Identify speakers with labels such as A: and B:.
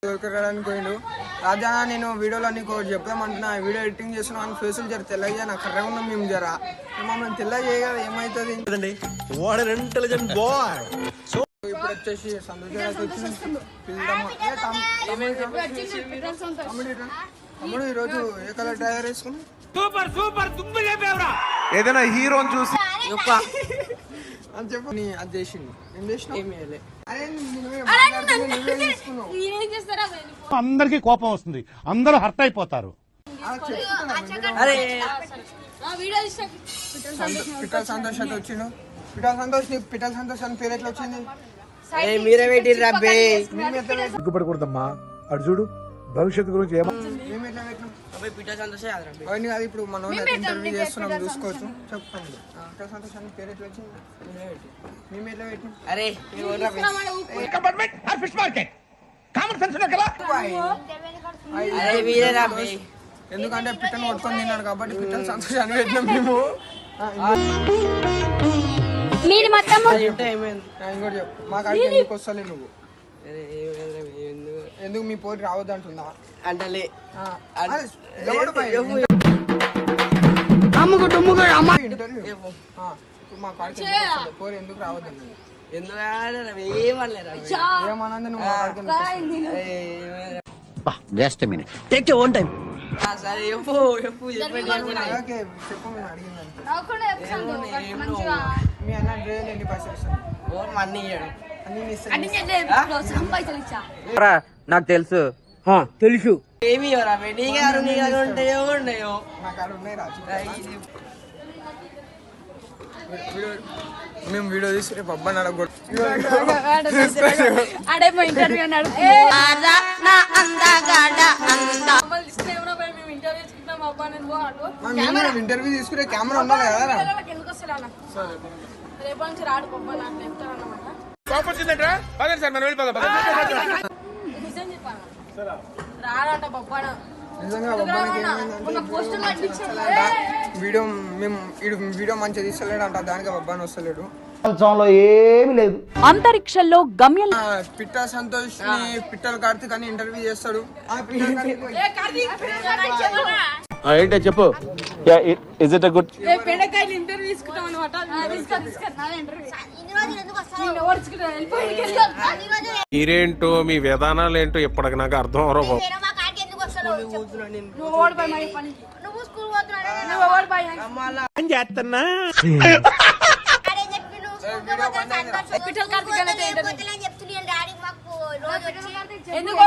A: దొరకడానికి పోయిండు. రాజా నేను వీడియోలో నీకు చెప్దామంటున్నా, వీడియో ఎడిటింగ్ చేస్తున్నా అని ఫేసులు జర తెల్లగా నాకు కర్రగా ఉన్నాం మేము జర మమ్మల్ని తెల్ల చేయగల ఏమవుతుంది. ఇప్పుడు వచ్చేసి తమ్ముడు ఈరోజు ఏ కలర్ డ్రైవర్ వేసుకున్నా?
B: సూపర్ సూపర్ తుమ్మి లేపేవరా.
C: ఏదైనా హీరోని చూసి
A: అని చెప్పు. నీ అది చేసిండు ఏం చేసిన
B: అందరికి కోపం వస్తుంది, అందరూ హర్ట్ అయిపోతారు.
A: పిట్టల సంతోష్ అయితే వచ్చిండు. పిట్టల సంతోష్ నీకు పిట్టల సంతోష్ అని పేరు ఎట్లా వచ్చింది?
D: మీరే పెట్టిర్రు అబ్బే.
C: సిగ్గుపడకూడదమ్మా. అటు చూడు భవిష్యత్తు గురించి
A: మేము ఎట్లా పెట్టినాం? అవన్నీ కాదు, ఇప్పుడు మనం ఇంటర్వ్యూ చేస్తున్నాం చూసుకోవచ్చు. చెప్తాం పిట్టల సంతోష్ అని పేరు ఎట్లా వచ్చింది? మేము ఎట్లా పెట్టినాం?
D: అరే
A: ఎందుకంటే పిట్టను కొట్టుకొని తిన్నాడు కాబట్టి పిట్టల సంతోష్ అని పెట్టినాం మేము. ఇంకోటి చెప్పు, మా కాడికి ఎందుకు వస్తలే నువ్వు? ఎందుకు మీ పోటీ రావద్దు అంటుందా?
D: అంటే
A: మా కాడికి పోరు ఎందుకు రావద్దు? ఏమన్నా నువ్వు మా కాడికి
D: just minute take your own time. సరే చెప్పు చెప్పు
A: చెప్పు మేము అడిగిందంటే మీ అన్న డ్రైవర్ ఎన్ని పైసలు ఇస్తాను?
D: మనీ ఇయ్యాడు.
E: నాకు తెలుసు
D: తెలుసు. ఏమి ఇవ్వరా నీ గారు ఉంటాయో ఉండయో
A: నా కాడ ఉన్నాయి రాజు. మేము వీడియో తీసి రేపు అబ్బాయి అడగకూడదు. ఇంటర్వ్యూ తీసుకునే కెమెరా ఉండాలి కదా. నిజంగా వీడియో మంచిగా తీస్తలేడంట, దానికి బొబ్బాని వస్తలేడు.
E: ఏమి లేదు.
F: అంతరిక్షంలో గమ్యం.
A: పిట్టల సంతోష్ ని పిట్టల కార్తీక్ అని ఇంటర్వ్యూ చేస్తాడు.
G: ఏంటే చెప్పు. Is it good?
H: మీరేంటో మీ విధానాలు ఏంటో ఇప్పటికి నాకు అర్థం అవరో బాబు.
B: చేస్తున్నా
I: ఎందుకు